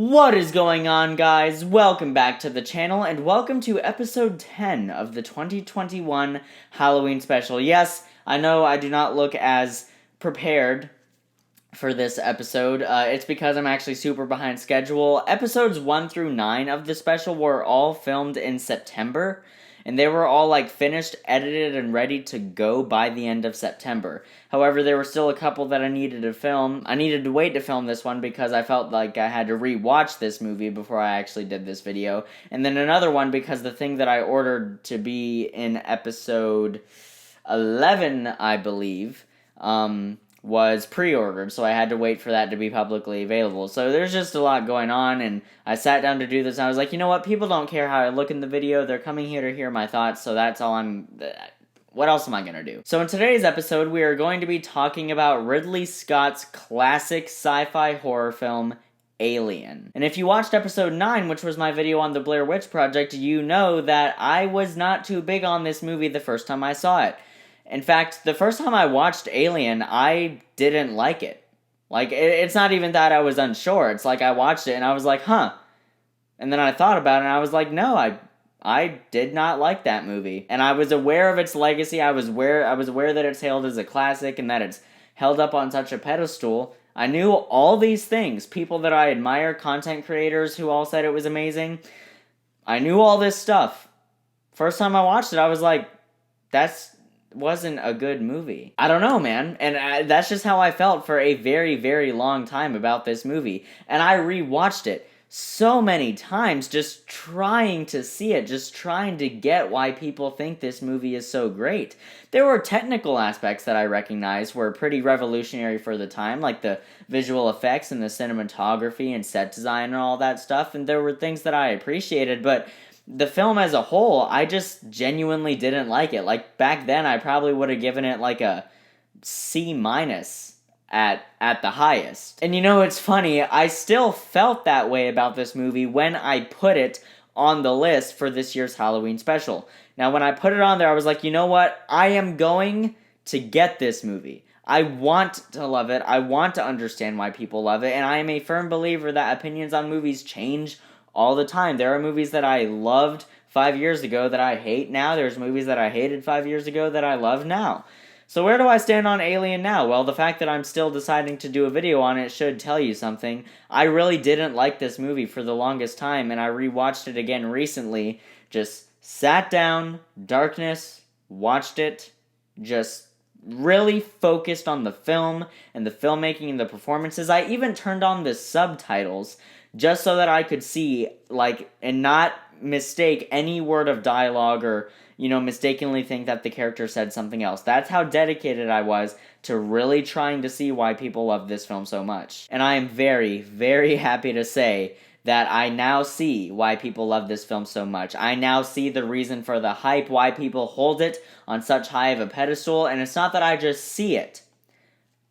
What is going on, guys? Welcome back to the channel, and welcome to episode 10 of the 2021 Halloween special. Yes, I know I do not look as prepared for this episode. It's because I'm actually super behind schedule. Episodes 1 through 9 of the special were all filmed in September, and they were all finished, edited, and ready to go by the end of September. However, there were still a couple that I needed to film. I needed to wait to film this one because I felt like I had to rewatch this movie before I actually did this video. And then another one because the thing that I ordered to be in episode 11, I believe, was pre-ordered, so I had to wait for that to be publicly available. So there's just a lot going on, and I sat down to do this, and I was like, you know what, people don't care how I look in the video, they're coming here to hear my thoughts, so that's all what else am I gonna do? So in today's episode, we are going to be talking about Ridley Scott's classic sci-fi horror film, Alien. And if you watched episode 9, which was my video on the Blair Witch Project, you know that I was not too big on this movie the first time I saw it. In fact, the first time I watched Alien, I didn't like it. It's not even that I was unsure. It's like I watched it and I was like, huh. And then I thought about it and I was like, no, I did not like that movie. And I was aware of its legacy. I was aware that it's hailed as a classic and that it's held up on such a pedestal. I knew all these things. People that I admire, content creators who all said it was amazing. I knew all this stuff. First time I watched it, I was like, wasn't a good movie. I don't know, man. And that's just how I felt for a very, very long time about this movie. And I rewatched it so many times just trying to see it, just trying to get why people think this movie is so great. There were technical aspects that I recognized were pretty revolutionary for the time, like the visual effects and the cinematography and set design and all that stuff, and there were things that I appreciated, but the film as a whole, I just genuinely didn't like it. Like, back then, I probably would have given it like a C- at the highest. And you know, it's funny, I still felt that way about this movie when I put it on the list for this year's Halloween special. Now, when I put it on there, I was like, you know what? I am going to get this movie. I want to love it. I want to understand why people love it. And I am a firm believer that opinions on movies change all the time. There are movies that I loved 5 years ago that I hate now. There's movies that I hated 5 years ago that I love now. So where do I stand on Alien now? Well, the fact that I'm still deciding to do a video on it should tell you something. I really didn't like this movie for the longest time, and I rewatched it again recently. Just sat down, darkness, watched it, just really focused on the film and the filmmaking and the performances. I even turned on the subtitles just so that I could see, and not mistake any word of dialogue or, mistakenly think that the character said something else. That's how dedicated I was to really trying to see why people love this film so much. And I am very, very happy to say that I now see why people love this film so much. I now see the reason for the hype, why people hold it on such high of a pedestal, and it's not that I just see it.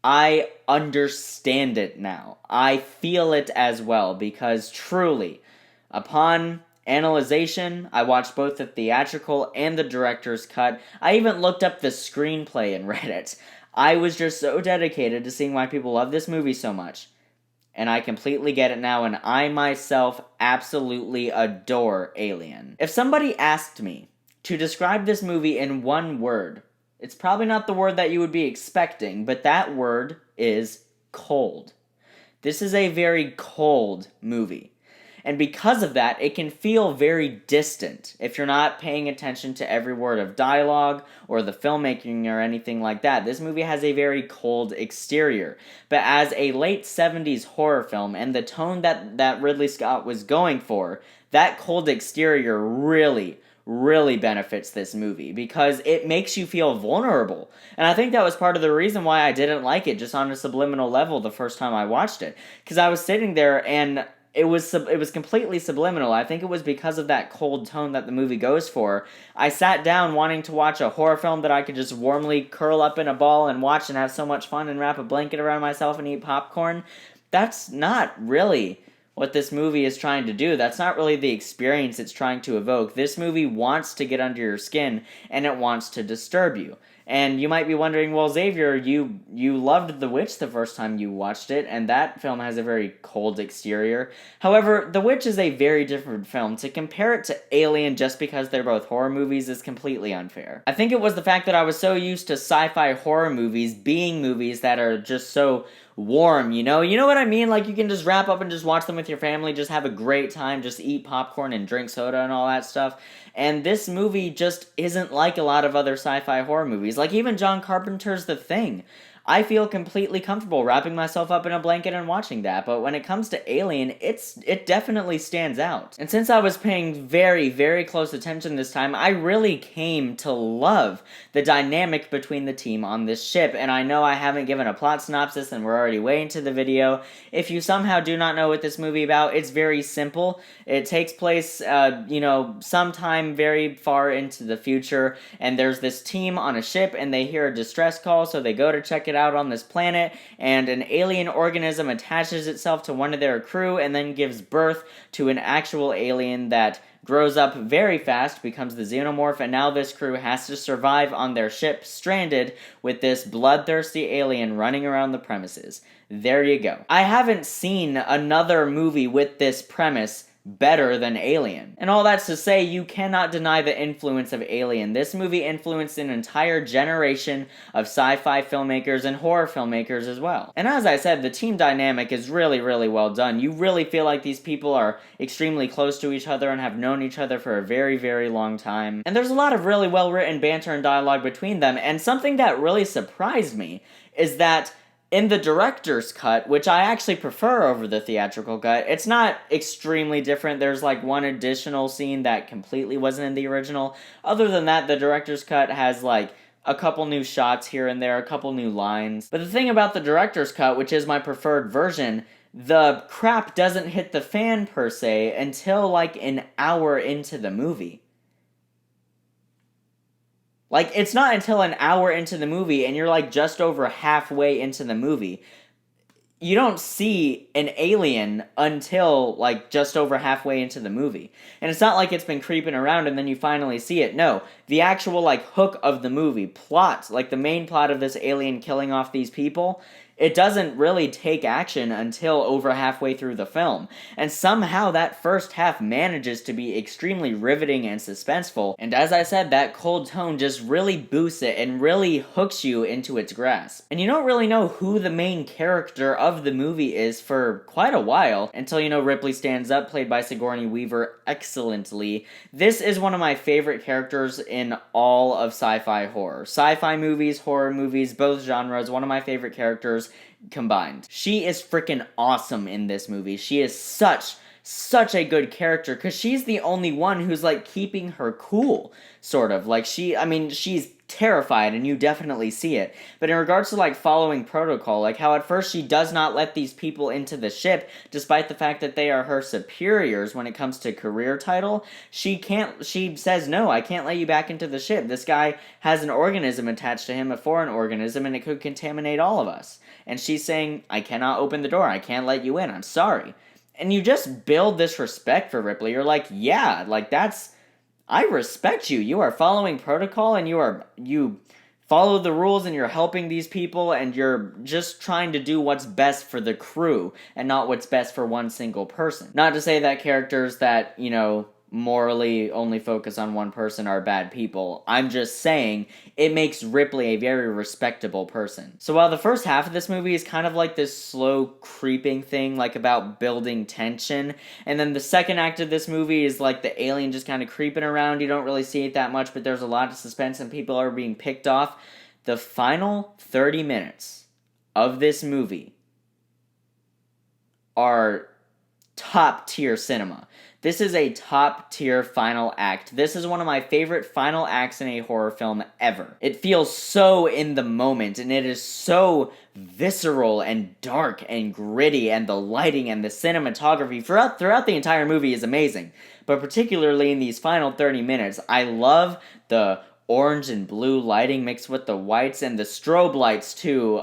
I understand it now. I feel it as well, because truly, upon analyzation, I watched both the theatrical and the director's cut. I even looked up the screenplay and read it. I was just so dedicated to seeing why people love this movie so much. And I completely get it now, and I myself absolutely adore Alien. If somebody asked me to describe this movie in one word, it's probably not the word that you would be expecting, but that word is cold. This is a very cold movie. And because of that, it can feel very distant if you're not paying attention to every word of dialogue or the filmmaking or anything like that. This movie has a very cold exterior. But as a late 70s horror film and the tone that Ridley Scott was going for, that cold exterior really benefits this movie because it makes you feel vulnerable. And I think that was part of the reason why I didn't like it just on a subliminal level the first time I watched it. Because I was sitting there and it was completely subliminal. I think it was because of that cold tone that the movie goes for. I sat down wanting to watch a horror film that I could just warmly curl up in a ball and watch and have so much fun and wrap a blanket around myself and eat popcorn. That's not really what this movie is trying to do. That's not really the experience it's trying to evoke. This movie wants to get under your skin, and it wants to disturb you. And you might be wondering, well, Xavier, you loved The Witch the first time you watched it, and that film has a very cold exterior. However, The Witch is a very different film. To compare it to Alien just because they're both horror movies is completely unfair. I think it was the fact that I was so used to sci-fi horror movies being movies that are just so warm, you know? You know what I mean? Like, you can just wrap up and just watch them with your family, just have a great time, just eat popcorn and drink soda and all that stuff. And this movie just isn't like a lot of other sci-fi horror movies. Like, even John Carpenter's The Thing. I feel completely comfortable wrapping myself up in a blanket and watching that, but when it comes to Alien, it definitely stands out. And since I was paying very, very close attention this time, I really came to love the dynamic between the team on this ship, and I know I haven't given a plot synopsis and we're already way into the video. If you somehow do not know what this movie about, it's very simple. It takes place, sometime very far into the future, and there's this team on a ship, and they hear a distress call, so they go to check it out on this planet, and an alien organism attaches itself to one of their crew and then gives birth to an actual alien that grows up very fast, becomes the xenomorph, and now this crew has to survive on their ship, stranded with this bloodthirsty alien running around the premises. There you go. I haven't seen another movie with this premise better than Alien. And all that's to say, you cannot deny the influence of Alien. This movie influenced an entire generation of sci-fi filmmakers and horror filmmakers as well. And as I said, the team dynamic is really, really well done. You really feel like these people are extremely close to each other and have known each other for a very, very long time. And there's a lot of really well-written banter and dialogue between them, and something that really surprised me is that in the director's cut, which I actually prefer over the theatrical cut, it's not extremely different. There's like one additional scene that completely wasn't in the original. Other than that, the director's cut has like a couple new shots here and there, a couple new lines. But the thing about the director's cut, which is my preferred version, the crap doesn't hit the fan per se until like an hour into the movie. Like, it's not until an hour into the movie and you're, like, just over halfway into the movie. You don't see an alien until, like, just over halfway into the movie. And it's not like it's been creeping around and then you finally see it. No, the actual, like, hook of the movie, plot, like, the main plot of this alien killing off these people, it doesn't really take action until over halfway through the film. And somehow that first half manages to be extremely riveting and suspenseful. And as I said, that cold tone just really boosts it and really hooks you into its grasp. And you don't really know who the main character of the movie is for quite a while, until you know Ripley stands up, played by Sigourney Weaver excellently. This is one of my favorite characters in all of sci-fi horror. Sci-fi movies, horror movies, both genres, one of my favorite characters combined. She is freaking awesome in this movie. She is such a good character, because she's the only one who's, like, keeping her cool, sort of. Like, she's terrified, and you definitely see it. But in regards to, like, following protocol, like, how at first she does not let these people into the ship, despite the fact that they are her superiors when it comes to career title, she says, no, I can't let you back into the ship. This guy has an organism attached to him, a foreign organism, and it could contaminate all of us. And she's saying, I cannot open the door, I can't let you in, I'm sorry. And you just build this respect for Ripley. You're like, yeah, like I respect you. You are following protocol and you follow the rules and you're helping these people and you're just trying to do what's best for the crew and not what's best for one single person. Not to say that characters that, morally only focus on one person are bad people. I'm just saying it makes Ripley a very respectable person. So while the first half of this movie is kind of like this slow creeping thing, like about building tension, and then the second act of this movie is like the alien just kind of creeping around. You don't really see it that much, but there's a lot of suspense and people are being picked off. The final 30 minutes of this movie are top tier cinema. This is a top-tier final act. This is one of my favorite final acts in a horror film ever. It feels so in the moment, and it is so visceral and dark and gritty, and the lighting and the cinematography throughout the entire movie is amazing. But particularly in these final 30 minutes, I love the orange and blue lighting mixed with the whites and the strobe lights too,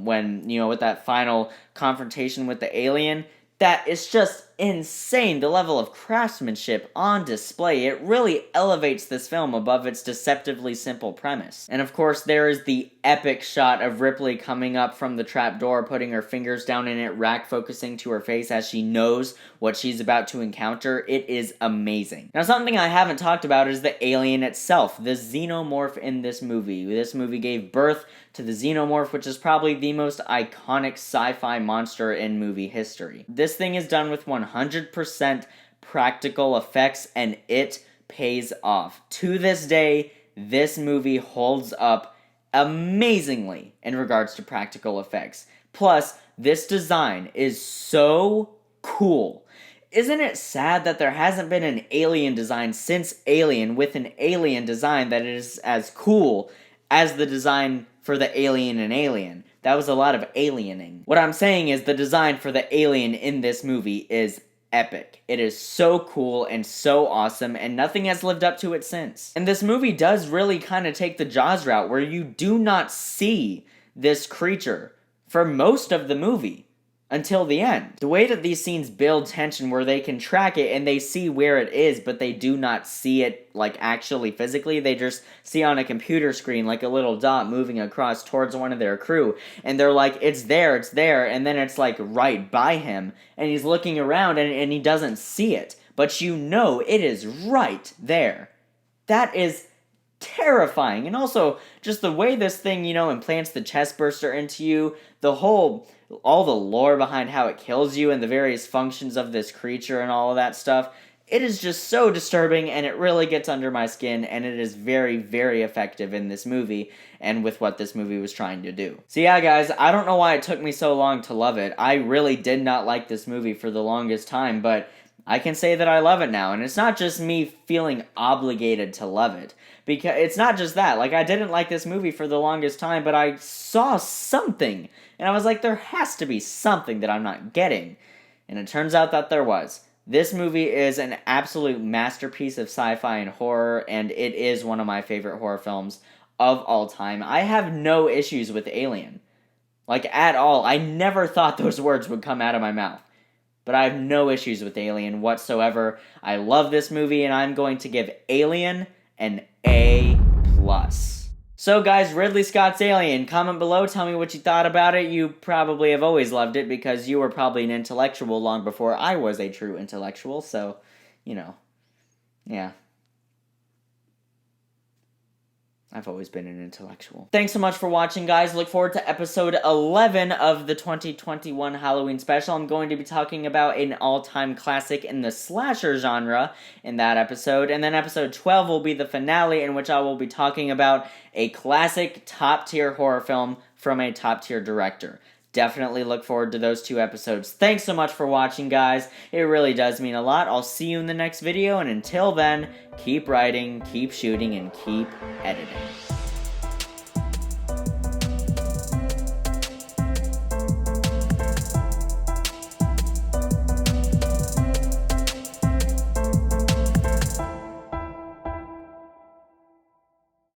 when, with that final confrontation with the alien. That is just insane. The level of craftsmanship on display, it really elevates this film above its deceptively simple premise. And of course, there is the epic shot of Ripley coming up from the trapdoor, putting her fingers down in it, rack focusing to her face as she knows what she's about to encounter. It is amazing. Now, something I haven't talked about is the alien itself, the xenomorph in this movie. This movie gave birth to the xenomorph, which is probably the most iconic sci-fi monster in movie history. This thing is done with 100% practical effects, and it pays off. To this day, this movie holds up amazingly in regards to practical effects. Plus, this design is so cool. Isn't it sad that there hasn't been an alien design since Alien with an alien design that is as cool as the design for the alien in Alien? That was a lot of aliening. What I'm saying is the design for the alien in this movie is epic. It is so cool and so awesome, and nothing has lived up to it since. And this movie does really kind of take the Jaws route, where you do not see this creature for most of the movie until the end. The way that these scenes build tension, where they can track it and they see where it is, but they do not see it like actually physically. They just see on a computer screen like a little dot moving across towards one of their crew, and they're like, it's there, and then it's like right by him, and he's looking around and he doesn't see it, but you know it is right there. That is terrifying. And also, just the way this thing, implants the chest burster into you, all the lore behind how it kills you and the various functions of this creature and all of that stuff, it is just so disturbing, and it really gets under my skin, and it is very, very effective in this movie and with what this movie was trying to do. So yeah, guys, I don't know why it took me so long to love it. I really did not like this movie for the longest time, but I can say that I love it now, and it's not just me feeling obligated to love it. Because it's not just that. Like, I didn't like this movie for the longest time, but I saw something, and I was like, there has to be something that I'm not getting. And it turns out that there was. This movie is an absolute masterpiece of sci-fi and horror, and it is one of my favorite horror films of all time. I have no issues with Alien. Like, at all. I never thought those words would come out of my mouth. But I have no issues with Alien whatsoever. I love this movie, and I'm going to give Alien an A+. So guys, Ridley Scott's Alien. Comment below, tell me what you thought about it. You probably have always loved it because you were probably an intellectual long before I was a true intellectual, so, yeah. I've always been an intellectual. Thanks so much for watching, guys. Look forward to episode 11 of the 2021 Halloween special. I'm going to be talking about an all-time classic in the slasher genre in that episode. And then episode 12 will be the finale, in which I will be talking about a classic top-tier horror film from a top-tier director. Definitely look forward to those 2 episodes. Thanks so much for watching, guys. It really does mean a lot. I'll see you in the next video, and until then, keep writing, keep shooting, and keep editing.